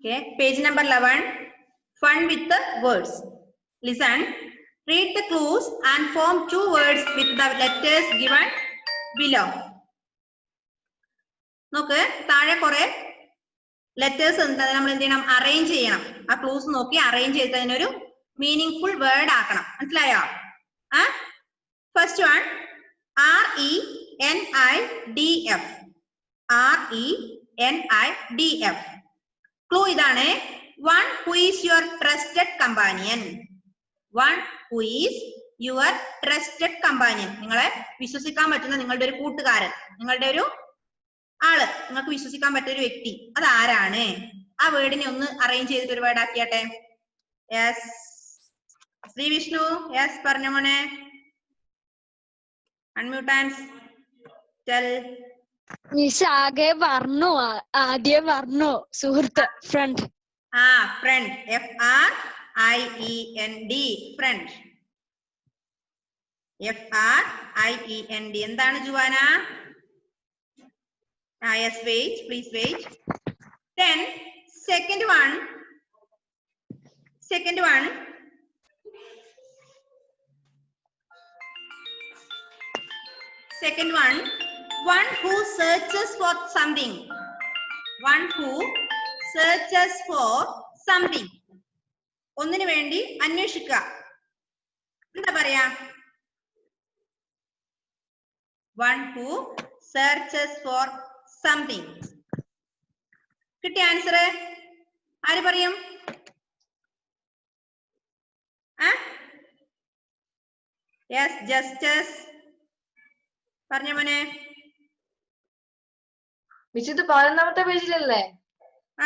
Okay, page number 11. Fun with the words. Listen. Read the clues and form 2 words with the letters given below. നോക്ക് താഴെ കുറെ letters ഉണ്ട്, നമ്മൾ എന്ത് ചെയ്യണം? അറേഞ്ച് ചെയ്യണം. ആ ക്ലൂസ് നോക്കി അറേഞ്ച് ചെയ്തതിനൊരു മീനിങ് ഫുൾ വേർഡ് ആക്കണം. മനസ്സിലായോ? First one RENIDF. RENIDF. Clue ഇതാണ്. One who is your trusted companion. One who is your trusted companion. നിങ്ങളെ വിശ്വസിക്കാൻ പറ്റുന്ന നിങ്ങളുടെ ഒരു കൂട്ടുകാരൻ, നിങ്ങളുടെ ഒരു ആള്, നിങ്ങൾക്ക് വിശ്വസിക്കാൻ പറ്റിയ ഒരു വ്യക്തി, അത് ആരാണ്? ആ വേർഡിനെ ഒന്ന് അറേഞ്ച് ചെയ്തിട്ട് ഒരു വേർഡ് ആക്കിയാട്ടെ. യെസ് ശ്രീ വിഷ്ണു, യെസ് പറഞ്ഞ മോനെ. Unmute and tell. മിസ് ആകെ പറഞ്ഞു, ആദ്യം പറഞ്ഞു സുഹൃത്ത്, friend. Friend. FRIEND. Friend. FRIEND. എന്താണ് ജുവാന? Yes, wait, please wait. Then second one. One who searches for something. One who searches for something. ഒന്നിനു വേണ്ടി അന്വേഷിക്കുക. എന്താ പറയാ? One who searches for something. കിട്ടിയ ആൻസർ ആര് പറയും? യെസ്, ജസ്റ്റസ് പറഞ്ഞ മോനെ. മിസ് ഇത് 11ാമത്തെ പേജിലല്ലേ?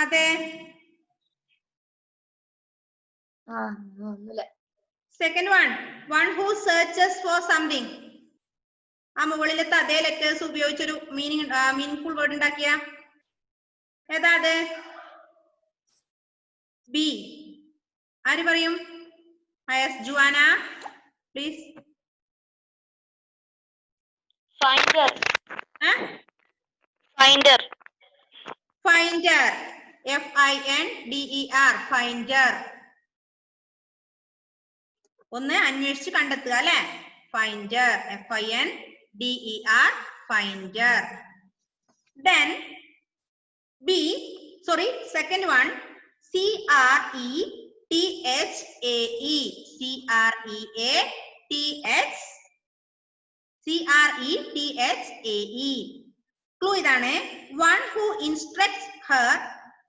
അതെ. Second one, one who searches for something. ആ മുകളിലത്തെ അതേ ലെറ്റേഴ്സ് ഉപയോഗിച്ചൊരു മീനിങ് വേർഡ് ഉണ്ടാക്കിയ ഏതാ അത്? ബി. ആര് പറയും? Yes, Juana please. Finder. Finder. FINDER. Finder. ഒന്ന് അന്വേഷിച്ച് കണ്ടെത്തുക അല്ലെ? Finder. FINDER. Finder. Then second one, CRETHAE. CRETHAE. Clue ഇതാണ്. One who instructs her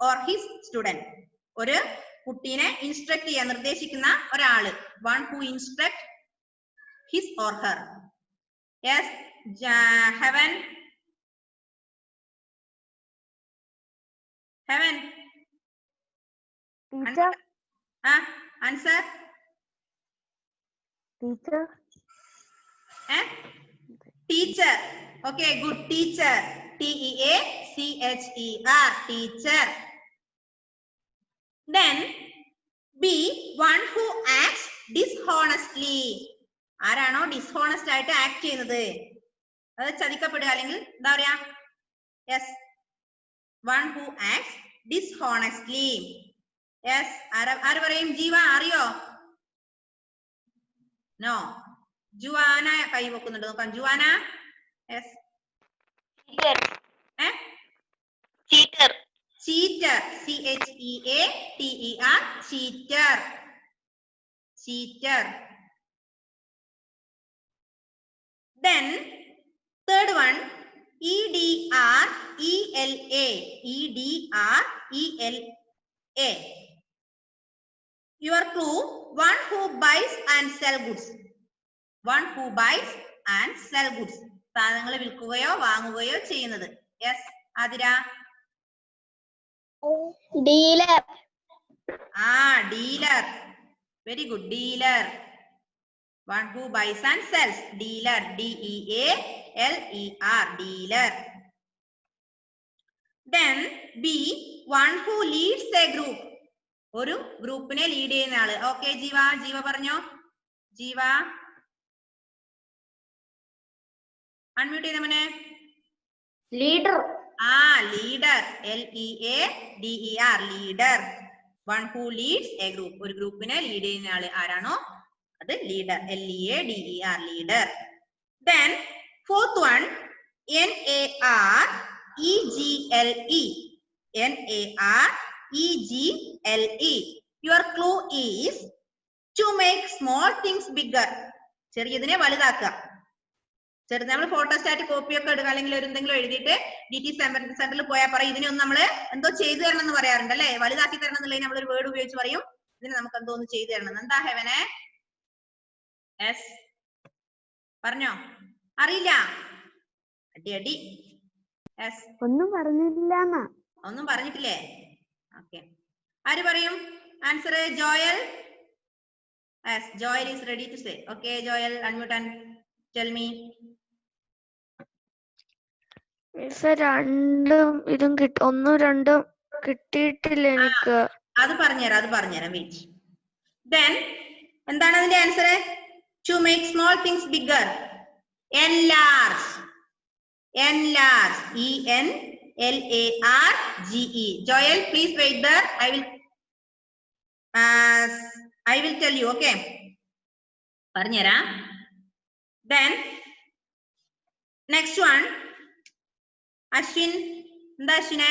or his student. ഒരു കുട്ടീനെ ഇൻസ്ട്രക്ട് ചെയ്യാൻ നിർദ്ദേശിക്കുന്ന ഒരാള്. One who instructs his or her. Yes, Heaven. Teacher. Answer. Teacher. Teacher. Okay, good. Teacher. TEACHER. Teacher. Then B, one who acts dishonestly. ആരാണോ dishonest ആയിട്ട് act ചെയ്യുന്നത്, അത് ചതിക്കപ്പെടുക അല്ലെങ്കിൽ എന്താ പറയാ? Yes, one who acts dishonestly. Yes, ആര് പറയും? ജീവ അറിയോ? നോ. ജുവാന കൈ വെക്കുന്നുണ്ട്, നോക്കാം. Juana. Yes. Cheater. Cheater. CHEATER. Cheater. Cheater. Then third one, EDRELA. Your clue, one who buys and sell goods. One who buys and sell goods. സാധനങ്ങൾ വിൽക്കുകയോ വാങ്ങുകയോ ചെയ്യുന്നത്. Yes, Athira. Dealer. Dealer. Very good. Dealer. One who buys and sells. Dealer. DEALER. Dealer. Then B, one who leads a group. ഒരു ഗ്രൂപ്പിനെ lead ചെയ്യുന്ന ആള്. Okay, ജീവ പറഞ്ഞോ. ജീവ അൺമ്യൂട്ട് ചെയ്ത മോനെ. Leader. leader. Leader. Leader. One who leads a group. ഒരു ഗ്രൂപ്പിനെ ലീഡ് ചെയ്യുന്ന ആള് ആരാണോ അത് leader. Leader. Leader. Then fourth one, NAREGLE. NAREGLE. Your clue is to make small things bigger. ചെറിയതിനെ വലുതാക്കുക. ചെറുത് നമ്മൾ ഫോട്ടോസ്റ്റാറ്റ് കോപ്പി ഒക്കെ എടുക്കുക, അല്ലെങ്കിൽ ഒരു എന്തെങ്കിലും എഴുതിയിട്ട് DT സെന്ററിൽ പോയാൽ പറയും ഇതിനെ ഒന്ന് നമ്മള് എന്തോ ചെയ്തു തരണം എന്ന് പറയാറുണ്ട് അല്ലെ, വലുതാക്കി തരണം എന്നുള്ളതിന് നമ്മളൊരു വേർഡ് ഉപയോഗിച്ച് പറയും ഇതിന് നമുക്ക് എന്തോ ഒന്ന് ചെയ്തു തരണം. എന്താ ഹെവനെ? യെസ് പറഞ്ഞോ? അറിയില്ല? അടി. യെസ് ഒന്നും പറഞ്ഞില്ല. ഒന്നും പറഞ്ഞിട്ടില്ലേ? ഓക്കെ, ആര് പറയും answer? Joel. Yes, Joel is ready to say. Okay, Joel, unmute and tell me. രണ്ടും ഇതും ഒന്നും രണ്ടും കിട്ടിയിട്ടില്ല എനിക്ക്. അത് പറഞ്ഞുതരാം വെയിറ്റ്. Then എന്താണ് അതിന്റെ answer? To make small things bigger. Enlarge. ENLARGE. Joel, please wait there. I will tell you. Okay, പറഞ്ഞുതരാം. Then next one, Ashwin. എന്താ അശ്വിനെ?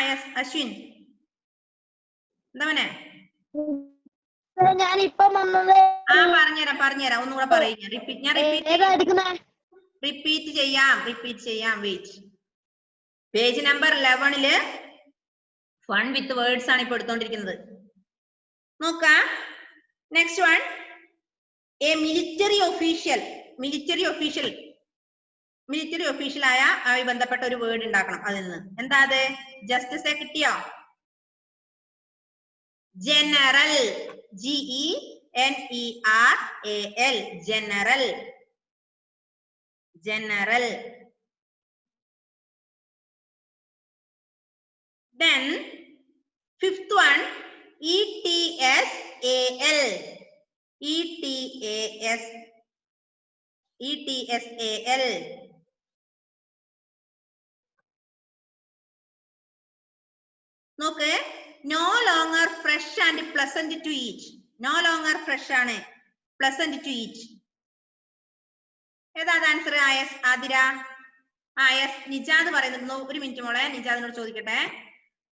യെസ് അശ്വിൻ, എന്താ മോനെ? ഞാൻ ഇപ്പം വന്നത്. പറഞ്ഞുതരാം ഒന്നുകൂടെ പറയും. റിപ്പീറ്റ് ചെയ്യാം. Wait. Page number 11 fun with words ആണ് ഇപ്പൊ എടുത്തോണ്ടിരിക്കുന്നത്. നോക്കാം. Next one, a military official ആയി ബന്ധപ്പെട്ട ഒരു വേർഡ് ഉണ്ടാക്കണം. അതിൽ നിന്ന് എന്താ അത്? ജസ്റ്റിസ് കിട്ടിയോ? General. GENERAL. General. Then fifth one, ETSAL. നോക്ക്. No longer fresh and pleasant to eat. No longer fresh ആണ്, pleasant to eat. ഏതാ ആൻസർ? ആതിര. യെസ് നിജാദ് പറയുന്നു. ഒരു മിനിറ്റ് മോളെ, നിജാദിനോട് ചോദിക്കട്ടെ.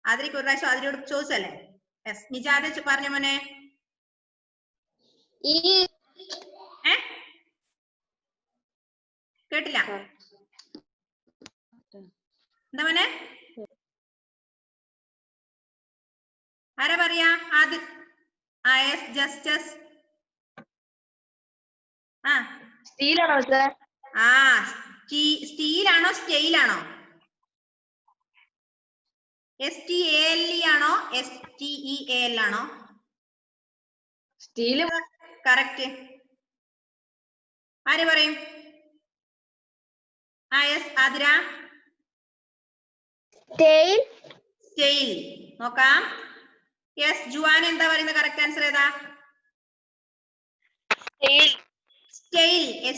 ആതിരക്ക് ഒരു പ്രാവശ്യം ആതിരയോട് ചോദിച്ചല്ലേ? യെസ് നിജാദ് പറഞ്ഞ മോനെ. കേട്ടില്ല? എന്താ മോനെ? ആരാ പറയാ? Yes Justus. സ്റ്റീലാണോ സർ? സ്റ്റീലാണോ സ്റ്റെയിലാണോ? STALE ആണോ STEAL ആണോ? സ്റ്റീല്. കറക്റ്റ്. ആര് പറയും? യെസ് ആതിര. സ്റ്റെയിൽ. നോക്കാം. യെസ് ജുവാൻ എന്താ പറയുന്നത്? കറക്റ്റ് ആൻസർ ഏതാ? Stale.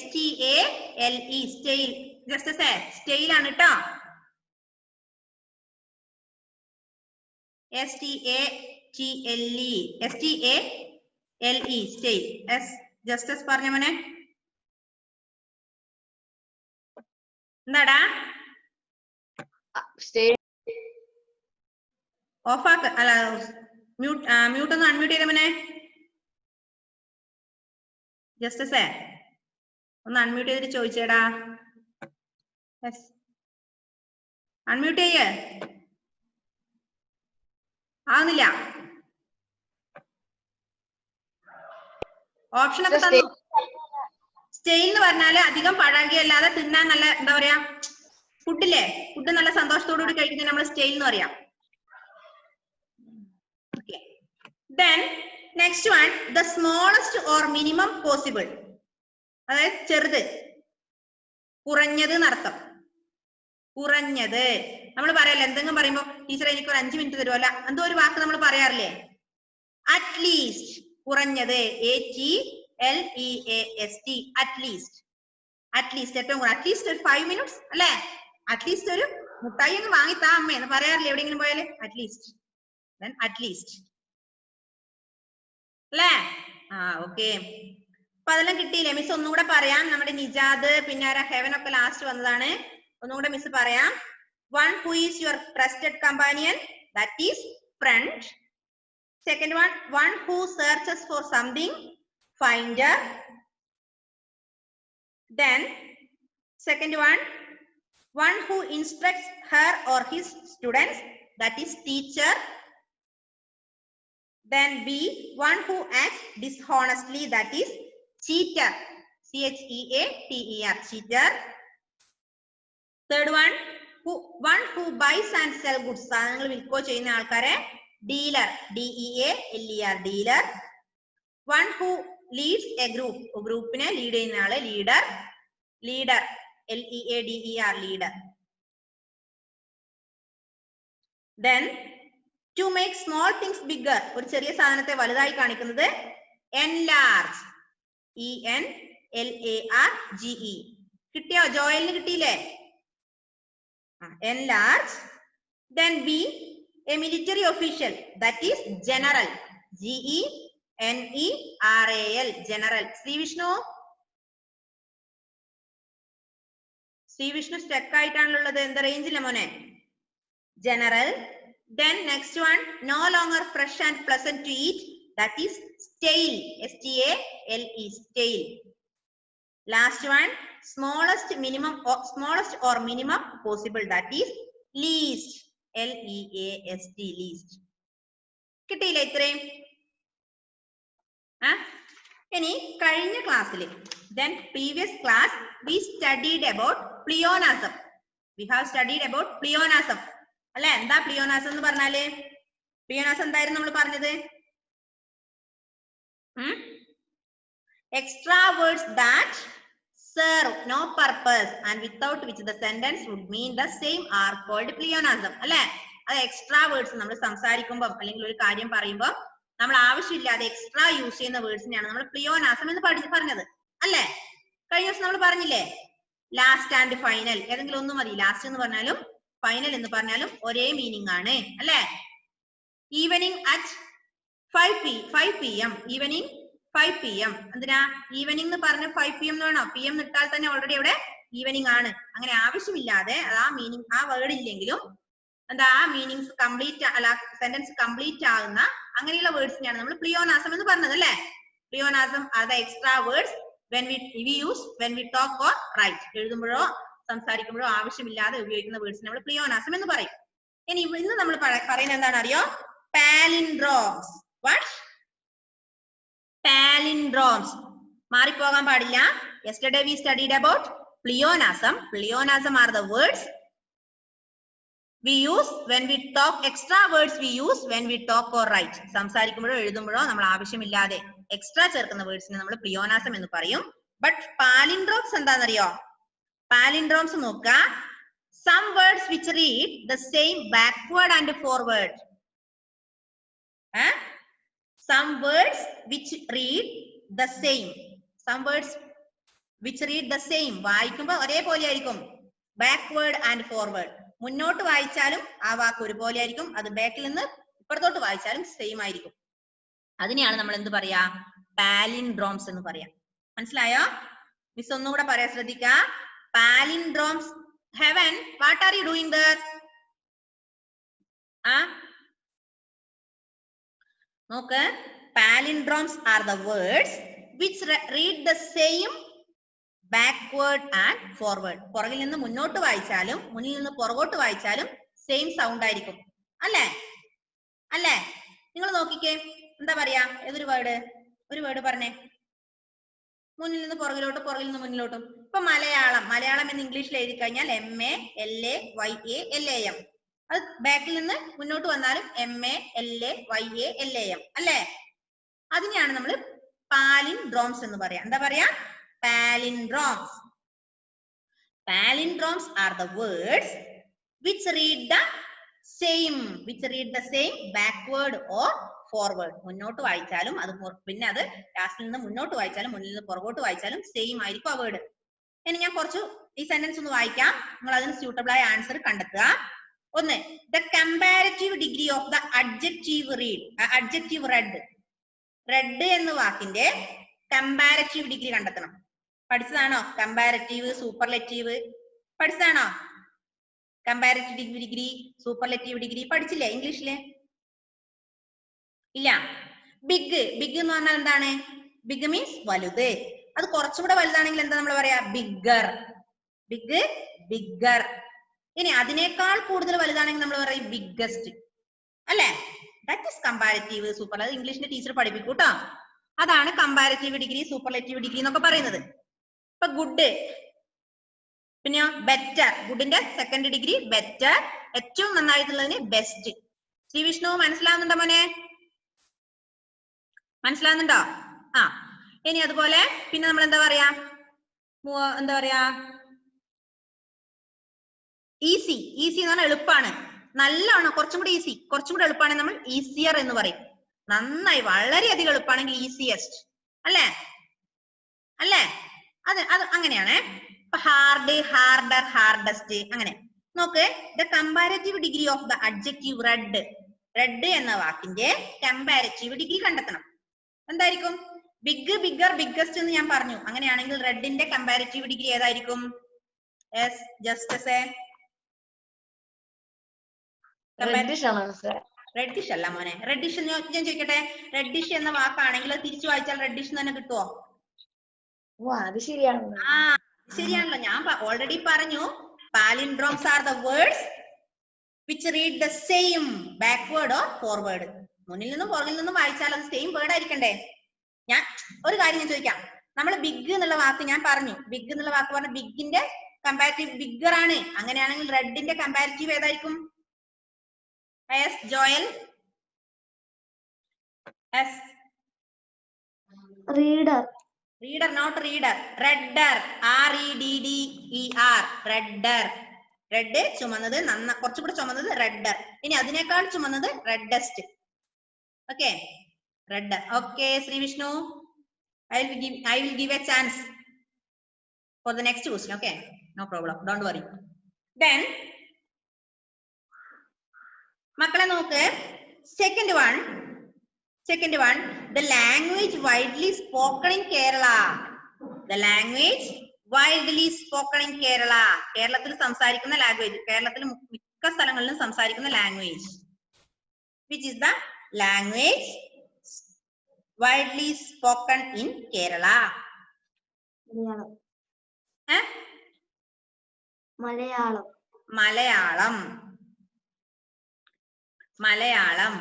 STALE. Stale. Just stale ആണ് കേട്ടോ. STALE. സ്റ്റെയിൽ. യെസ് ജസ്റ്റസ് പറഞ്ഞ മോനെ. എന്താടാ? ഓഫാക്ക്. അല്ല മ്യൂട്ട് ഒന്ന് അൺമ്യൂട്ട് ചെയ്ത മോനെ. ജസ്റ്റസേ ഒന്ന് അൺമ്യൂട്ട് ചെയ്തിട്ട് ചോദിച്ചേടാ. യെസ് അൺമ്യൂട്ട് ചെയ്യേ. ആവുന്നില്ല. ഓപ്ഷൻ ഒക്കെ തന്നു. സ്റ്റെയിൽ എന്ന് പറഞ്ഞാല് അധികം പഴകിയല്ലാതെ തിന്നാൻ നല്ല എന്താ പറയാ ഫുഡില്ലേ, ഫുഡ് നല്ല സന്തോഷത്തോടു കൂടി കഴിക്കുന്നത് നമ്മൾ സ്റ്റെയിൽ എന്ന് പറയാം. Then next one, the smallest or minimum possible. അതായത് ചെറുത്, കുറഞ്ഞത് എന്നർത്ഥം. കുറഞ്ഞത് നമ്മൾ പറയല്ലേ, എന്തെങ്കിലും പറയുമ്പോ ടീച്ചർ എനിക്ക് ഒരു 5 മിനിറ്റ് തരുമല്ല, എന്തോ ഒരു വാക്ക് നമ്മൾ പറയാറില്ലേ? അറ്റ്ലീസ്റ്റ്. കുറഞ്ഞത്. ATLEAST. അറ്റ്ലീസ്റ്റ്. അറ്റ്ലീസ്റ്റ് ഏറ്റവും കൂടുതൽ അറ്റ്ലീസ്റ്റ് ഒരു 5 minutes അല്ലെ? അറ്റ്ലീസ്റ്റ് ഒരു മുട്ടായി ഒന്ന് വാങ്ങിത്താ അമ്മ എന്ന് പറയാറില്ല എവിടെയെങ്കിലും പോയാല്? അറ്റ്ലീസ്റ്റ് അല്ലേ? ഓക്കെ. അപ്പൊ അതെല്ലാം കിട്ടിയില്ലേ? മിസ് ഒന്നുകൂടെ പറയാം. നമ്മുടെ നിജാദ് പിന്നെ ഹെവൻ ഒക്കെ ലാസ്റ്റ് വന്നതാണ്. ഒന്നുകൂടെ മിസ് പറയാം. One who is your trusted companion, that is friend. Second one who searches for something, finder. Then second one who instructs her or his students, that is teacher. Then B, one who acts dishonestly, that is cheater, CHEATER, cheater. Third one who buys and sell goods, സാധനങ്ങൾ വിൽക്കോ ചെയ്യുന്ന ആൾക്കാരെ dealer, DEALER, dealer. One who leads a group, ഗ്രൂപ്പിനെ lead ചെയ്യുന്ന ആള് leader, LEADER, leader. Then to make small things bigger, ഒരു ചെറിയ സാധനത്തെ വലുതായി കാണിക്കുന്നത് enlarge, ENLARGE. കിട്ടിയോ? ജോയലിന് കിട്ടിയില്ലേ? enlarge. Then B, a military official, that is general, GENERAL, general. Sri Vishnu stuck ആയിട്ടാണുള്ളത്. എന്താ റേഞ്ചില്ല മോനെ? general. Then next one, no longer fresh and pleasant to eat, that is stale, STALE, stale. Last one, smallest or minimum possible, that is least, LEAST, least. കിട്ടിയില്ലേ ഇത്രയും? ഇനി കഴിഞ്ഞ ക്ലാസ്സിൽ then previous class we studied about pleonasm. We have studied about pleonasm. അല്ലെ? എന്താ പ്ലിയോനാസം എന്ന് പറഞ്ഞാല്? പ്ലിയോനാസം എന്തായിരുന്നു നമ്മൾ പറഞ്ഞത്? Extra words that serve no purpose and without which the sentence would mean the same are called pleonasm. അല്ലെ? അത് എക്സ്ട്രാ വേർഡ്സ് നമ്മൾ സംസാരിക്കുമ്പോൾ അല്ലെങ്കിൽ ഒരു കാര്യം പറയുമ്പോൾ നമ്മൾ ആവശ്യമില്ലാതെ എക്സ്ട്രാ യൂസ് ചെയ്യുന്ന വേർഡ്സിനെയാണ് നമ്മൾ പ്ലിയോനാസം എന്ന് പറഞ്ഞത് അല്ലെ? കഴിഞ്ഞ ദിവസം നമ്മൾ പറഞ്ഞില്ലേ? ലാസ്റ്റ് ആൻഡ് ഫൈനൽ, ഏതെങ്കിലും ഒന്നും മതി. ലാസ്റ്റ് എന്ന് പറഞ്ഞാലും ഫൈനൽ എന്ന് പറഞ്ഞാലും ഒരേ മീനിങ് ആണ് അല്ലെ? Evening at 5 PM, evening 5 PM. എന്തിനാ ഈവനിങ് എന്ന് പറഞ്ഞ 5 PM എന്ന് വേണോ? PM ഇട്ടാൽ തന്നെ ഓൾറെഡി അവിടെ ഈവനിങ് ആണ്. അങ്ങനെ ആവശ്യമില്ലാതെ ആ മീനിങ് ആ വേർഡ് ഇല്ലെങ്കിലും എന്താ ആ മീനിങ്സ് കംപ്ലീറ്റ് അല്ല സെന്റൻസ് കംപ്ലീറ്റ് ആകുന്ന അങ്ങനെയുള്ള വേർഡ്സിനെയാണ് നമ്മൾ പ്ലിയോനാസം എന്ന് പറഞ്ഞത് അല്ലെ? Pleonasm are the extra words when we use when we talk or write. എഴുതുമ്പോഴോ സംസാരിക്കുമ്പോഴോ ആവശ്യമില്ലാതെ ഉപയോഗിക്കുന്ന വേർഡ്സിനെ നമ്മൾ പ്ലിയോനാസം എന്ന് പറയും. ഇനി ഇന്ന് നമ്മൾ പറയുന്നത് എന്താണ് അറിയോ? പാലിൻഡ്രോംസ്. What? പാലിൻഡ്രോംസ്. മാറിപ്പോകാൻ പാടില്ല. Yesterday we studied about pleonasm. Pleonasm are the words we use when we talk, extra words we use when we talk or write. സംസാരിക്കുമ്പോഴോ എഴുതുമ്പോഴോ നമ്മൾ ആവശ്യമില്ലാതെ എക്സ്ട്രാ ചേർക്കുന്ന വേർഡ്സിനെ നമ്മൾ പ്ലിയോനാസം എന്ന് പറയും. ബട്ട് പാലിൻഡ്രോംസ് എന്താണെന്നറിയോ? പാലിൻഡ്രോംസ് നോക്ക. Some words which read the same backward and forward. Some words which read the same. Some words which read the same. വായിക്കുമ്പോൾ ഒരേപോലെ ആയിരിക്കും. Backward and forward. മുന്നോട്ട് വായിച്ചാലും ആ വാക്ക് ഒരുപോലെ ആയിരിക്കും. അത് ബാക്കിൽ നിന്ന് ഇപ്പുറത്തോട്ട് വായിച്ചാലും സെയിം ആയിരിക്കും. അതിനെയാണ് നമ്മൾ എന്ത് പറയാ? പാലിൻഡ്രോംസ് എന്ന് പറയാം. മനസ്സിലായോ? മിസ് ഒന്നുകൂടെ പറയാ, ശ്രദ്ധിക്ക. Palindromes. Heaven, what are you doing there? നോക്ക്. Palindromes are the words which read the same backward and forward. പുറകിൽ നിന്ന് മുന്നോട്ട് വായിച്ചാലും മുന്നിൽ നിന്ന് പുറകോട്ട് വായിച്ചാലും സെയിം സൗണ്ട് ആയിരിക്കും. അല്ലേ? അല്ലേ? നിങ്ങൾ നോക്കിക്കേ. എന്താ പറയാ? ഏതൊരു വേർഡ്? ഒരു വേർഡ് പറഞ്ഞേ. മുന്നിൽ നിന്ന് പുറകിലോട്ടും പുറകിൽ നിന്ന് മുന്നിലോട്ടും. ഇപ്പൊ മലയാളം. മലയാളം എന്ന് ഇംഗ്ലീഷിൽ എഴുതി കഴിഞ്ഞാൽ MALAYALAM. അത് ബാക്കിൽ നിന്ന് മുന്നോട്ട് വന്നാലും MALAYALAM. അല്ലേ? അതിനെയാണ് നമ്മൾ പാലിൻഡ്രോംസ് എന്ന് പറയാം. എന്താ പറയാ? Palindromes. Palindromes are the words which read the same backward or forward. മുന്നോട്ട് വായിച്ചാലും അത് പിന്നെ അത് ലാസ്റ്റിൽ നിന്ന് മുന്നോട്ട് വായിച്ചാലും മുന്നിൽ നിന്ന് പുറകോട്ട് വായിച്ചാലും സെയിം ആയിരിക്കും ആ വേർഡ്. ഇനി ഞാൻ കുറച്ച് ഈ സെന്റൻസ് ഒന്ന് വായിക്കാം, നിങ്ങൾ അതിന് സ്യൂട്ടബിൾ ആയ ആൻസർ കണ്ടെത്തുക. ഒന്ന്, the comparative degree of the adjective red. Red എന്ന വാക്കിന്റെ കമ്പാരിറ്റീവ് ഡിഗ്രി കണ്ടെത്തണം. പഠിച്ചതാണോ? കമ്പാരിറ്റീവ്, സൂപ്പർലെറ്റീവ് പഠിച്ചതാണോ? കമ്പാരിറ്റീവ് ഡിഗ്രി, സൂപ്പർലെറ്റീവ് ഡിഗ്രി പഠിച്ചില്ലേ ഇംഗ്ലീഷില്? ഇല്ല. ബിഗ് എന്ന് പറഞ്ഞാൽ എന്താണ്? ബിഗ് മീൻസ് വലുത്. അത് കുറച്ചുകൂടെ വലുതാണെങ്കിൽ എന്താ നമ്മൾ പറയാ? ബിഗ്ഗർ. ബിഗ്ഗർ. ഇനി അതിനേക്കാൾ കൂടുതൽ വലുതാണെങ്കിൽ നമ്മൾ പറയും ബിഗ്ഗസ്റ്റ്, അല്ലെ? That is comparative super. അത് ഇംഗ്ലീഷിന്റെ ടീച്ചർ പഠിപ്പിക്കും കേട്ടോ. അതാണ് കമ്പാരിറ്റീവ് ഡിഗ്രി, സൂപ്പർലെറ്റീവ് ഡിഗ്രി എന്നൊക്കെ പറയുന്നത്. ഇപ്പൊ ഗുഡ്, പിന്നെ ബെറ്റർ. ഗുഡിന്റെ സെക്കൻഡ് ഡിഗ്രി ബെറ്റർ, ഏറ്റവും നന്നായിട്ടുള്ളതിന് ബെസ്റ്റ്. ശ്രീ വിഷ്ണു മനസ്സിലാവുന്നുണ്ടോ മോനെ? മനസ്സിലാവുന്നുണ്ടോ? ആ, ഇനി അതുപോലെ പിന്നെ നമ്മൾ എന്താ പറയാ ഈസി എന്ന് പറഞ്ഞാൽ എളുപ്പമാണ്, നല്ലോണം, കുറച്ചും കൂടി ഈസി, കുറച്ചും കൂടി എളുപ്പമാണെങ്കിൽ നമ്മൾ ഈസിയർ എന്ന് പറയും. നന്നായി വളരെയധികം എളുപ്പമാണെങ്കിൽ ഈസിയസ്റ്റ്, അല്ലേ? അത് അങ്ങനെയാണ്. ഹാർഡ്, ഹാർഡർ, ഹാർഡസ്റ്റ്, അങ്ങനെ നോക്ക്. The comparative degree of the adjective red. Red എന്ന വാക്കിന്റെ കമ്പാരിറ്റീവ് ഡിഗ്രി കണ്ടെത്തണം. എന്തായിരിക്കും? ബിഗ്, ബിഗ്ഗർ, ബിഗ്ഗസ്റ്റ് എന്ന് ഞാൻ പറഞ്ഞു. അങ്ങനെയാണെങ്കിൽ റെഡിന്റെ കമ്പാരിറ്റീവ് ഡിഗ്രി ഏതായിരിക്കും? റെഡിഷ് അല്ല മോനെ. റെഡിഷ് ഞാൻ ചോദിക്കട്ടെ, റെഡിഷ് എന്ന വാക്കാണെങ്കിൽ തിരിച്ചു വായിച്ചാൽ റെഡിഷ് തന്നെ കിട്ടുമോ? അത് ശരിയാണ്. ആ, ശരിയാണല്ലോ. ഞാൻ ഓൾറെഡി പറഞ്ഞു, palindromes are the words which read the same backward or forward. മുന്നിൽ നിന്നും പുറകിൽ നിന്നും വായിച്ചാൽ അത് സെയിം വേർഡ് ആയിരിക്കണ്ടേ? ഞാൻ ഒരു കാര്യം ഞാൻ ചോദിക്കാം. നമ്മൾ ബിഗ് എന്നുള്ള വാക്ക് ഞാൻ പറഞ്ഞു, ബിഗ് എന്നുള്ള വാക്ക് പറഞ്ഞ ബിഗിന്റെ കമ്പാരിറ്റീവ് ബിഗ്ഗർ ആണ്. അങ്ങനെയാണെങ്കിൽ റെഡിന്റെ കമ്പാരിറ്റീവ് ഏതായിരിക്കും? Joel? Reader. Reader, not reader. Redder, REDDER, redder. Red ചുമന്നത്, കുറച്ചുകൂടെ ചുമന്നത് റെഡർ. ഇനി അതിനേക്കാൾ ചുമന്നത് reddest. Okay, red. Okay Sri Vishnu, I will give a chance for the next question. Okay, no problem, don't worry. Then മക്കളെ നോക്ക്, second one, the language widely spoken in Kerala. The language widely spoken in Kerala. കേരളത്തിൽ സംസാരിക്കുന്ന language, കേരളത്തിൽ മിക്ക സ്ഥലങ്ങളിലും സംസാരിക്കുന്ന language. Which is the language widely spoken in Kerala? Malayalam. Malayalam. MALAYALAM.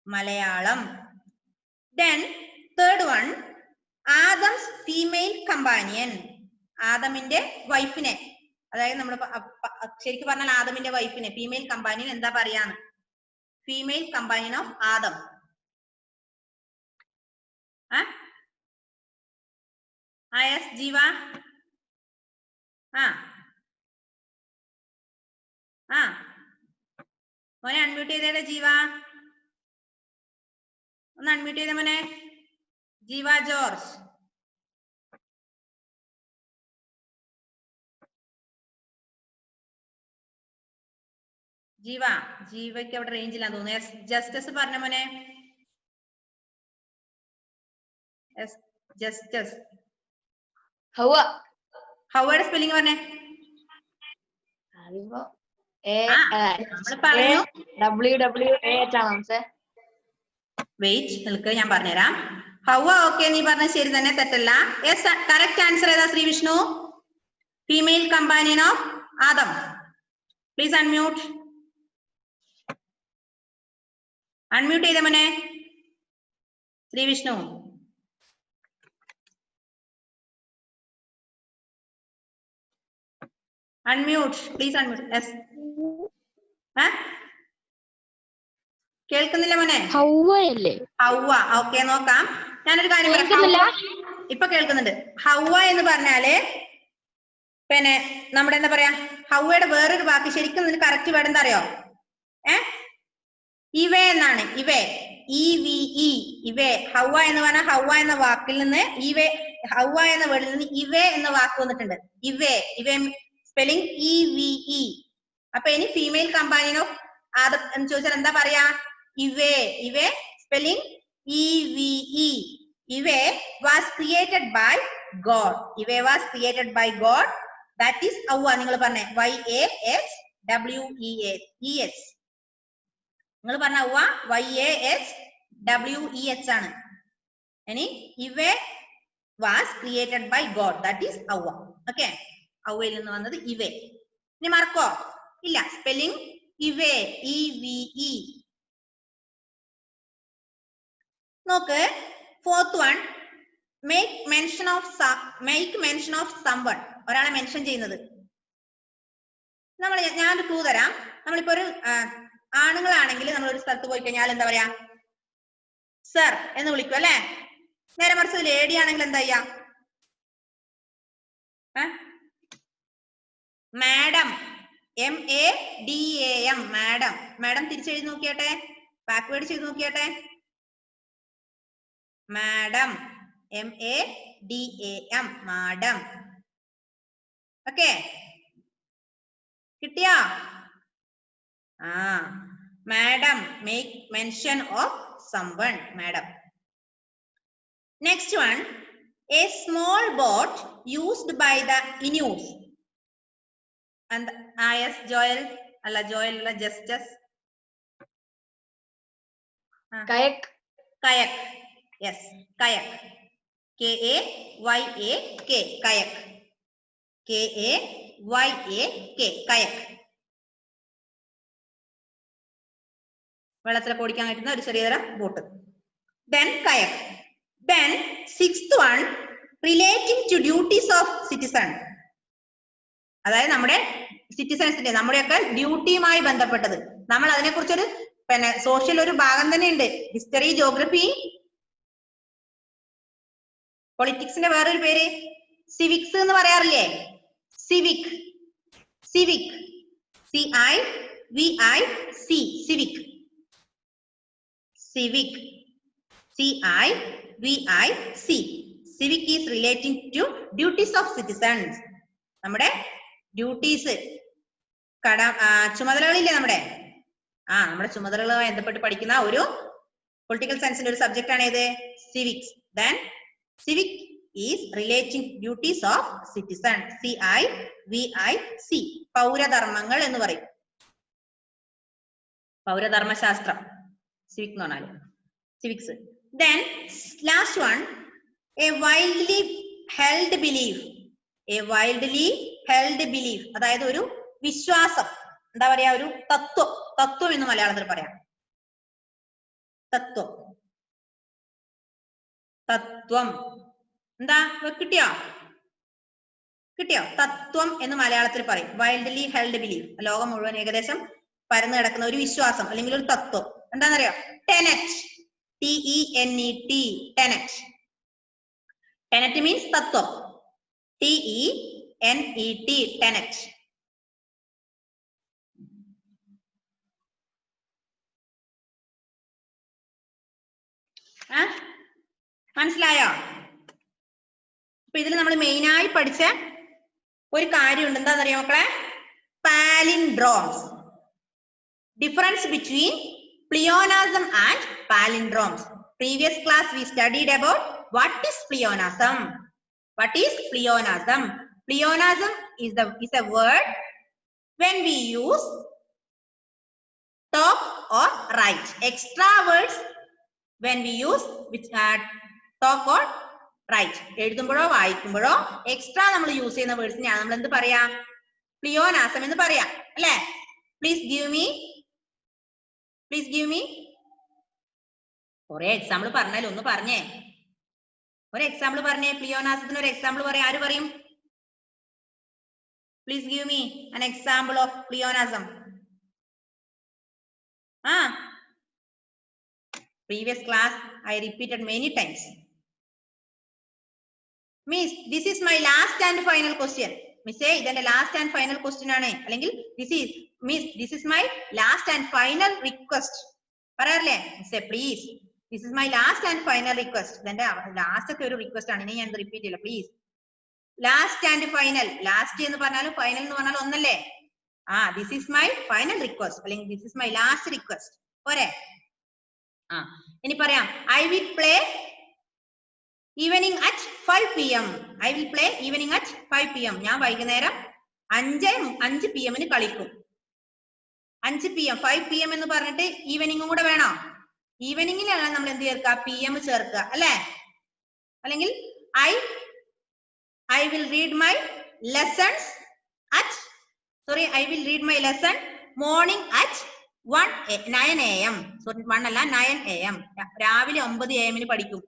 Malayalam. Then third one, Adam's female companion. ആദമിന്റെ വൈഫിനെ, അതായത് നമ്മൾ ശരിക്കും പറഞ്ഞാൽ ആദമിന്റെ വൈഫിനെ ഫീമെയിൽ കമ്പാനിയൻ എന്താ പറയാന്ന്? Female companion of Adam. ജീവ? മോനെ അൺമ്യൂട്ട് ചെയ്തേടെ ജീവ, ഒന്ന് അൺമ്യൂട്ട് ചെയ്ത മോനെ. ജീവ ജോർജ്. ജീവയ്ക്ക് അവിടെ റേഞ്ചിലാന്ന് തോന്നുന്നു. ജസ്റ്റസ് പറഞ്ഞ മോനെ. ജസ്റ്റസ്. ഹൗവയുടെ സ്പെല്ലിംഗ് പറഞ്ഞേ. വെയിറ്റ് നിൽക്ക്, ഞാൻ പറഞ്ഞുതരാം. ഹൗവ. ഓക്കെ, നീ പറഞ്ഞ ശരി തന്നെ, തെറ്റല്ല. യെസ്, കറക്റ്റ് ആൻസർ ഏതാ Shri Vishnu? Female companion of Adam. Please unmute. Unmute ചെയ്ത മോനെ Shri Vishnu. Unmute please, unmute. Yes. കേൾക്കുന്നില്ല മോനെ? ഹൗവയല്ലേ? ഹൗവ. ഓക്കെ, നോക്കാം. ഞാനൊരു കാര്യം പറയാം. ഇപ്പൊ കേൾക്കുന്നുണ്ട്. ഹൗവ എന്ന് പറഞ്ഞാല് പിന്നെ നമ്മുടെ എന്താ പറയാ, ഹൗവയുടെ വേറൊരു വാക്ക് ശരിക്കും കറക്റ്റ് വേർഡ് എന്താ അറിയോ? ഇവേ എന്നാണ്. ഇവേ EVE ഇവേ. ഹൗവ എന്ന് പറഞ്ഞാൽ ഹൗവ എന്ന വാക്കിൽ നിന്ന് ഇവേ, ഹൗവ എന്ന വേർഡിൽ നിന്ന് ഇവേ എന്ന വാക്ക് വന്നിട്ടുണ്ട്. ഇവേ ഇവേ സ്പെല്ലിംഗ് EVE. അപ്പൊ ഇനി ഫീമെയിൽ കമ്പാനിയൻ ഓഫ് ആദം എന്ന് ചോദിച്ചാൽ എന്താ പറയാ? Eve. Eve spelling EVE. Eve was created by God. Eve was created by God. That is ഹൗവ. നിങ്ങൾ പറഞ്ഞേ YAHWEH. നിങ്ങൾ പറഞ്ഞ ഹൗവ YAHWEH ആണ്. ഇനി Eve was created by God. That is ഹൗവ. ഓക്കെ, ഹൗവയിൽ നിന്ന് വന്നത് ഇവേ. ഇനി മാർക്കോ ഇല്ല. Spelling Eve EVE. നോക്ക്, fourth one, make mention of someone. ഒരാളെ മെൻഷൻ ചെയ്യുന്നത്. ഞാനൊരു ക്ലൂ തരാം. നമ്മളിപ്പോ ഒരു ആണുങ്ങളാണെങ്കിൽ നമ്മൾ ഒരു സ്ഥലത്ത് പോയി കഴിഞ്ഞാൽ എന്താ പറയാ? സർ എന്ന് വിളിക്കും അല്ലെ. നേരെ മറിച്ച് ലേഡി ആണെങ്കിൽ എന്താ ചെയ്യാ? മാഡം. MADAM madam. മാഡം തിരിച്ചെഴുതി നോക്കിയാട്ടെ, ബാക്ക്വേർഡ് ചെയ്ത് നോക്കിയാട്ടെ. Madam MADAM madam. ഓക്കെ, കിട്ടിയാ? Madam, make mention of someone, madam. Next one, a small boat used by the Inuits. Yes Joel. അല്ല ജോയൽ അല്ല, Justus. Kayak. Kayak. Yes, kayak. KAYAK kayak. KAYAK kayak. വെള്ളത്തിലൊക്കെ ഓടിക്കാൻ പറ്റുന്ന ഒരു ചെറിയ തരം boat. Then kayak. Then sixth one, relating to duties of citizen. അതായത് നമ്മുടെ സിറ്റിസൺസിന്റെ, നമ്മുടെയൊക്കെ ഡ്യൂട്ടിയുമായി ബന്ധപ്പെട്ടത്. നമ്മൾ അതിനെ കുറിച്ചൊരു സോഷ്യൽ ഒരു ഭാഗം തന്നെ ഉണ്ട്. ഹിസ്റ്ററി, ജോഗ്രഫി, പൊളിറ്റിക്സിന്റെ വേറൊരു പേര് സിവിക്സ് എന്ന് പറയാറില്ലേ? Civic. Civic. CIVIC civic. Civic. CIVIC. Civic is relating to duties of citizens. നമ്മുടെ ഡ്യൂട്ടീസ്, ചുമതലകളില്ലേ നമ്മുടെ? നമ്മുടെ ചുമതലകളുമായി ബന്ധപ്പെട്ട് പഠിക്കുന്ന ഒരു പൊളിറ്റിക്കൽ സയൻസിന്റെ ഒരു സബ്ജക്റ്റ് ആണ് ഇത്, civics. Then civic is relating duties of citizen. CIVIC. പൗരധർമ്മങ്ങൾ എന്ന് പറയും. പൗരധർമ്മശാസ്ത്രം civic എന്ന് പറഞ്ഞാൽ civics. Then last one, a widely held belief. A widely held belief. അതായത് ഒരു വിശ്വാസം, എന്താ പറയാ, ഒരു തത്വം. തത്വം എന്ന് മലയാളത്തിൽ പറയാം. തത്വം. തത്വം എന്താ? കിട്ടിയോ? കിട്ടിയോ? തത്വം എന്ന് മലയാളത്തിൽ പറയും. Wildly held belief. ലോകം മുഴുവൻ ഏകദേശം പരന്നു കിടക്കുന്ന ഒരു വിശ്വാസം അല്ലെങ്കിൽ ഒരു തത്വം. എന്താണെന്നറിയോ? Tenet. TENET. Tenet. Tenet means തത്വം. TENET. ടെനറ്റ്. മനസ്സിലായോ? അപ്പൊ ഇതിൽ നമ്മൾ മെയിനായി പഠിച്ച ഒരു കാര്യമുണ്ട്. എന്താണെന്നറിയോ മക്കളെ? Palindromes. Difference between pleonasm and palindromes. Previous class we studied about what is pleonasm. What is pleonasm? Pleonasm is a word when we use talk or write. Extra words when we use which talk or write. എഴുതുമ്പോഴോ വായിക്കുമ്പോഴോ extra നമ്മൾ use ചെയ്യുന്ന വേർഡ്സിനെയാണ് നമ്മൾ എന്ത് പറയാ? പ്ലിയോനാസം എന്ന് പറയാം അല്ലേ? Please give me കുറെ എക്സാമ്പിൾ പറഞ്ഞാലും ഒന്ന് പറഞ്ഞേ. ഒരു എക്സാമ്പിൾ പറഞ്ഞേ. പ്ലിയോനാസത്തിന് ഒരു എക്സാമ്പിൾ പറയാം. ആര് പറയും? Please give me an example of pleonasm. Previous class I repeated many times. Miss, this is my last and final question. Miss, ഇതെന്റെ last and final question ആണ്. അല്ലെങ്കിൽ this is my last and final request. പറയാറില്ലേ മിസ്സേ please this is my last and final request. ഇതെന്റെ ലാസ്റ്റത്തെ ഒരു request ആണ്, ഇനി ഞാൻ റിപ്പീറ്റ് ചെയ്യില്ല please. Last and final, last എന്ന് പറഞ്ഞാലും ഫൈനൽ എന്ന് പറഞ്ഞാലും ഒന്നല്ലേ? This is my final request അല്ലെങ്കിൽ this is my last request പോരെ? ഇനി പറയാം I will play evening at 5 PM. I will play evening at 5 PM. ഞാൻ വൈകുന്നേരം 5 PM കളിക്കും. 5 PM 5 PM എന്ന് പറഞ്ഞിട്ട് ഈവനിങ്ങും കൂടെ വേണോ? ഈവനിങ്ങിലാണ് നമ്മൾ എന്ത് ചേർക്കുക? PM ചേർക്കുക അല്ലെ? അല്ലെങ്കിൽ I will read my lessons at I will read my lesson morning at 9 AM. Sorry 1 അല്ല 9 AM. രാവിലെ 9 AM പഠിക്കും.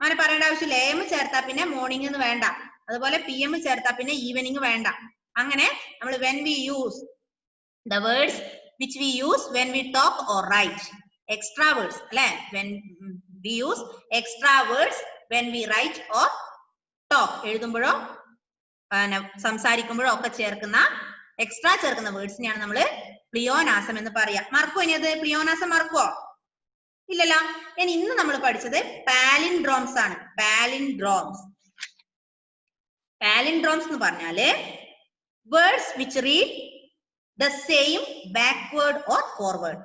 അങ്ങനെ പറയേണ്ട ആവശ്യമില്ല. AM ചേർത്താ പിന്നെ മോർണിംഗ് എന്ന് വേണ്ട, അതുപോലെ PM ചേർത്താ പിന്നെ ഈവനിങ് വേണ്ട. അങ്ങനെ നമ്മൾ when we use the words which we use when we talk or write, extra words അല്ലെ? when we use extra words when we write or talk, എഴുതുമ്പോഴോ സംസാരിക്കുമ്പോഴോ ഒക്കെ ചേർക്കുന്ന എക്സ്ട്രാ ചേർക്കുന്ന വേർഡ്സിനെയാണ് നമ്മൾ പ്ലിയോനാസം എന്ന് പറയാ. മറക്കോ ഇനി അത്? പ്ലിയോനാസം മറക്കോ? ഇല്ലല്ലോ. ഇന്ന് നമ്മൾ പഠിച്ചത് പാലിൻഡ്രോംസ് ആണ്. പാലിൻഡ്രോംസ് എന്ന് പറഞ്ഞാല് words which read the same backward or forward.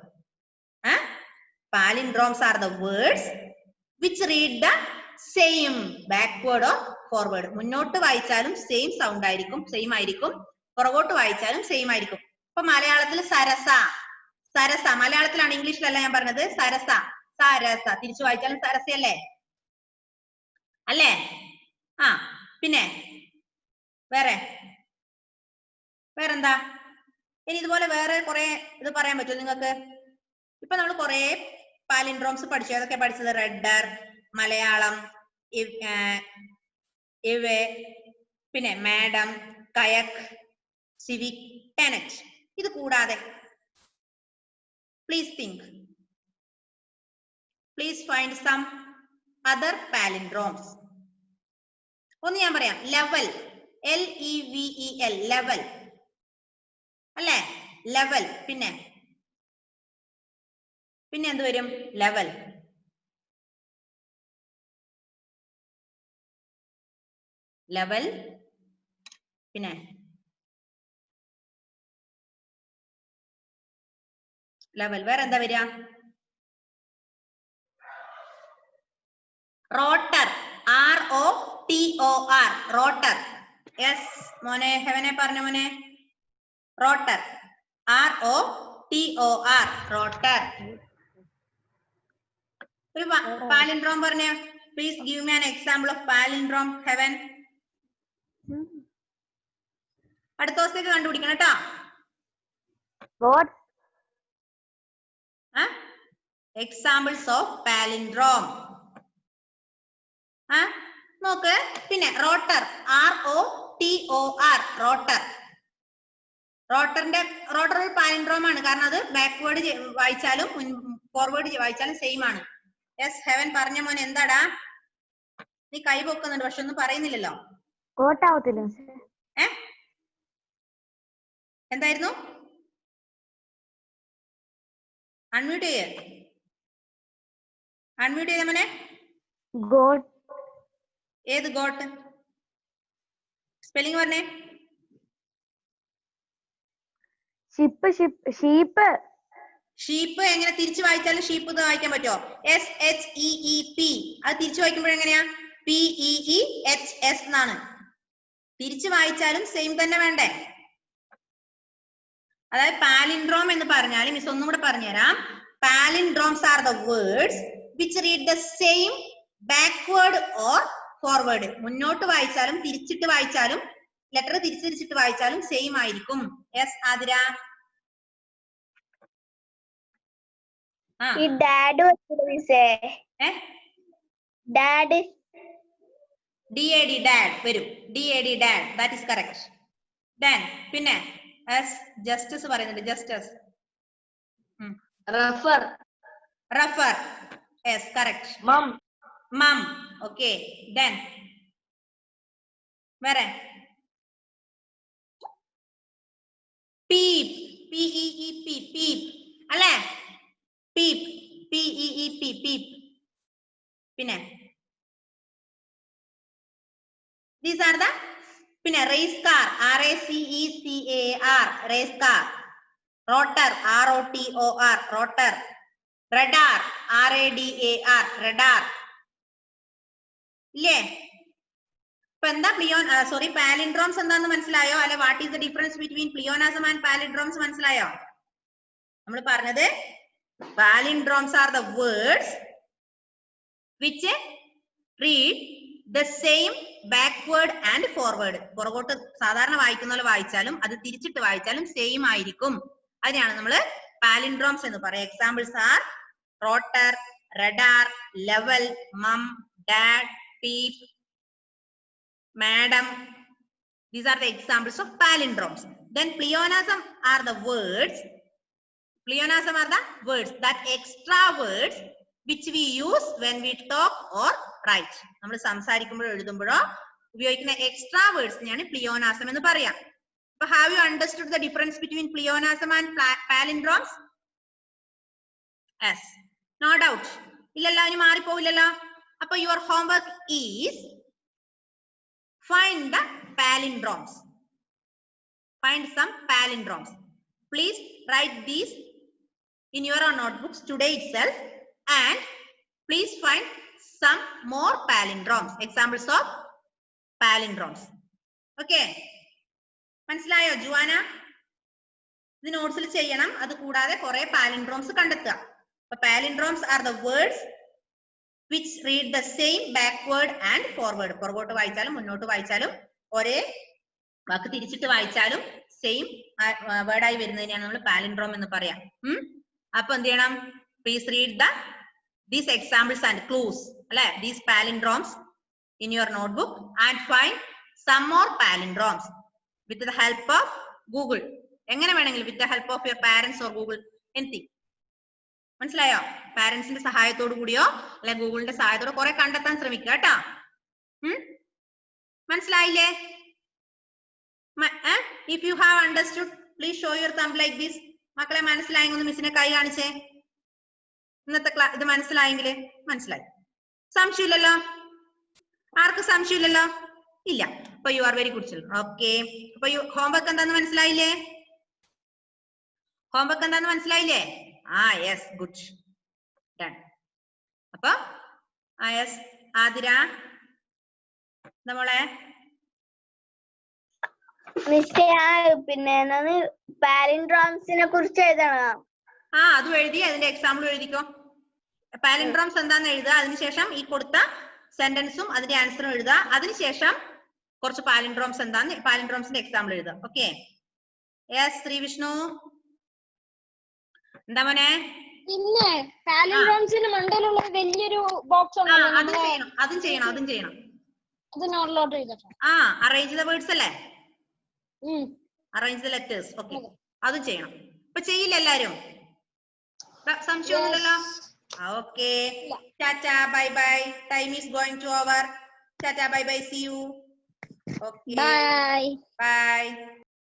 Palindromes are the words which read the same backward or forward. മുന്നോട്ട് വായിച്ചാലും സെയിം സൗണ്ട് ആയിരിക്കും, സെയിം ആയിരിക്കും. പുറകോട്ട് വായിച്ചാലും സെയിം ആയിരിക്കും. ഇപ്പൊ മലയാളത്തിൽ സരസ, മലയാളത്തിലാണ്, ഇംഗ്ലീഷിലല്ല ഞാൻ പറഞ്ഞത്. സരസ തിരിച്ചു വായിച്ചാലും സരസയല്ലേ? അല്ലേ? പിന്നെ വേറെന്താ? ഇനി ഇതുപോലെ വേറെ കുറെ ഇത് പറയാൻ പറ്റുമോ നിങ്ങൾക്ക്? ഇപ്പൊ നമ്മൾ കുറെ പാലിൻഡ്രോംസ് പഠിച്ചു. ഏതൊക്കെ പഠിച്ചത്? റെഡർ, മലയാളം, പിന്നെ മാഡം, കയക്, സിവിക്, ടെനറ്റ്. ഇത് കൂടാതെ please think, please find some other palindromes. ഒന്ന് ഞാൻ പറയാം. ലെവൽ, LEVEL, ലെവൽ അല്ലേ? ലെവൽ. പിന്നെ എന്ത് വരും? ലെവൽ. പിന്നെ ലെവൽ. വേറെ എന്താ വരിക? Rotor, ROTOR, rotor. യെസ് മോനെ, ഹെവനെ പറഞ്ഞ മോനെ. Rotor, ROTOR, rotor. ഒരു പാലിൻഡ്രോം പറഞ്ഞ. Please give me an example of palindrome, heaven. അടുത്ത ദിവസത്തേക്ക് കണ്ടുപിടിക്കണം കേട്ടോ. എക്സാമ്പിൾസ് ഓഫ് പാലിൻഡ്രോം നോക്ക്. പിന്നെ റോട്ടർ, ROTOR, റോട്ടർ. റോട്ടർ ഒരു പാലിൻഡ്രോം ആണ്, കാരണം അത് ബാക്ക്വേർഡ് വായിച്ചാലും ഫോർവേഡ് വായിച്ചാലും സെയിം ആണ്. യെസ് ഹെവൻ പറഞ്ഞ മോനെ. എന്താടാ നീ കൈ പൊക്കുന്നുണ്ട് പക്ഷെ ഒന്നും പറയുന്നില്ലല്ലോ? എന്തായിരുന്നു? അൺമ്യൂട്ട് ചെയ്യ മോനെ. ഏത് ഗോട്ട്? സ്പെല്ലിംഗ് പറഞ്ഞേ. ഷീപ്പ് എങ്ങനെ തിരിച്ചു വായിച്ചാലും ഷീപ്പ് എന്ന് വായിക്കാൻ പറ്റുമോ? SHEEP. അത് തിരിച്ചു വായിക്കുമ്പോഴെങ്ങനെയാ? PEEHS എന്നാണ്. തിരിച്ചു വായിച്ചാലും സെയിം തന്നെ വേണ്ടേ? അതായത് പാലിൻഡ്രോം എന്ന് പറഞ്ഞാൽ മിസ് ഒന്നും കൂടെ പറഞ്ഞുതരാം. Palindromes are the words which read the same backward or forward. മുന്നോട്ട് വായിച്ചാലും തിരിച്ചിട്ട് വായിച്ചാലും ലെറ്റർ തിരിച്ചിട്ട് വായിച്ചാലും സെയിം ആയിരിക്കും. യെസ് ആതിര. DAD വരും. DAD, that is correct. Then പിന്നെ ജസ്റ്റിസ് പറയുന്നുണ്ട്. Justus, refer. Yes, correct. Mum. Okay. Then വേറെ peep, PEEP, peep അല്ലേ? peep. PEEP peep. പിന്നെ these are the പിന്നെ race car RACECAR race car. Rotor ROTOR rotor. Radar RADAR radar. ഇല്ലേ? ഇപ്പൊ എന്താ പാലിൻഡ്രോംസ് എന്താന്ന് മനസ്സിലായോ? അല്ലെ what is the difference between pleonasm and palindromes മനസ്സിലായോ? നമ്മൾ പറഞ്ഞത് palindromes are the words which read the same backward and forward. പുറകോട്ട് സാധാരണ വായിക്കുന്ന പോലെ വായിച്ചാലും അത് തിരിച്ചിട്ട് വായിച്ചാലും സെയിം ആയിരിക്കും. അതിനെയാണ് നമ്മൾ പാലിൻഡ്രോംസ് എന്ന് പറയുക. Examples are rotor, radar, level, mum, dad, peep, madam. These are the examples of palindromes. Then pleonasm are the words. Pleonasm are the words, that extra words which we use when we talk or write. നമ്മൾ സംസാരിക്കുമ്പോഴോ എഴുതുമ്പോഴോ ഉപയോഗിക്കുന്ന extra വേർഡ്സിനെയാണ് പ്ലിയോനാസം എന്ന് പറയാം. So have you understood the difference between pleonasm and palindromes? Yes, no doubt. ഇല്ലല്ലോ, ഇനി മാറിപ്പോവില്ലല്ലോ. അപ്പൊ your homework is find the palindromes. Find some palindromes. Please write these in your notebooks today itself, and please find some more palindromes, examples of palindromes. Okay, മനസ്സിലായോ ജുവാന? ഇത് നോട്ട്സിൽ ചെയ്യണം. അത് കൂടാതെ കുറെ പാലിൻഡ്രോംസ് കണ്ടെത്തുക. അപ്പൊ palindromes are the words which read the same backward and forward. പുറകോട്ട് വായിച്ചാലും മുന്നോട്ട് വായിച്ചാലും ഒരേ വാക്ക് തിരിച്ചിട്ട് വായിച്ചാലും സെയിം വേർഡായി വരുന്നതിനെയാണ് നമ്മൾ പാലിൻഡ്രോം എന്ന് പറയാം. അപ്പൊ എന്ത് ചെയ്യണം? Please read these examples and clues, അല്ലെ, these palindromes in your notebook and find some more palindromes with the help of Google. എങ്ങനെ വേണമെങ്കിലും with the help of your parents or Google, anything. മനസ്സിലായോ? പാരന്റ്സിന്റെ സഹായത്തോടു കൂടിയോ അല്ലെ ഗൂഗിളിന്റെ സഹായത്തോടെ കുറെ കണ്ടെത്താൻ ശ്രമിക്കുക കേട്ടോ. മനസ്സിലായില്ലേ? If you have understood, please show your thumb like this. മക്കളെ മനസ്സിലായെങ്കിൽ മിസ്സിനെ കൈ കാണിച്ചേ. ഇന്നത്തെ ഇത് മനസ്സിലായെങ്കിൽ മനസ്സിലായി. സംശയമില്ലല്ലോ? ആർക്കും സംശയമില്ലല്ലോ? ഇല്ല. അപ്പൊ you are very good children. Okay, അപ്പൊ ഹോംവർക്ക് എന്താന്ന് മനസ്സിലായില്ലേ? ഹോംവർക്ക് എന്താന്ന് മനസ്സിലായില്ലേ? Yes, good, done. അപ്പൊ യെസ്, ആതിര നമ്മളെ പിന്നെ പാലിൻഡ്രോംസിനെ കുറിച്ച് എഴുതണം. അതും എഴുതി അതിന്റെ എക്സാമ്പിൾ എഴുതിക്കോ. പാലിൻഡ്രോംസ് എന്താന്ന് എഴുതുക. അതിനുശേഷം ഈ കൊടുത്ത സെന്റൻസും അതിന്റെ ആൻസറും എഴുതുക. അതിനുശേഷം കുറച്ച് പാലിൻഡ്രോംസ് എന്താന്ന് പാലിൻഡ്രോംസിന്റെ എക്സാമ്പിൾ എഴുതുക. ഓക്കെ, യെസ് ശ്രീവിഷ്ണു എന്താ മോനെ? പിന്നെ പാലിൻഡ്രോംസിന് മണ്ടയിലുള്ള വലിയൊരു ബോക്സ് അതും ചെയ്യണം. അറേഞ്ച് ദ വേർഡ്സ് അല്ലേ? Arrange the letters. ഓക്കെ, അതും ചെയ്യണം. ഇപ്പൊ ചെയ്യില്ല എല്ലാരും? സംശയമൊന്നുമില്ലല്ലോ? Okay, tata, bye bye. Time is going to over. Tata, bye bye, see you. Okay, by.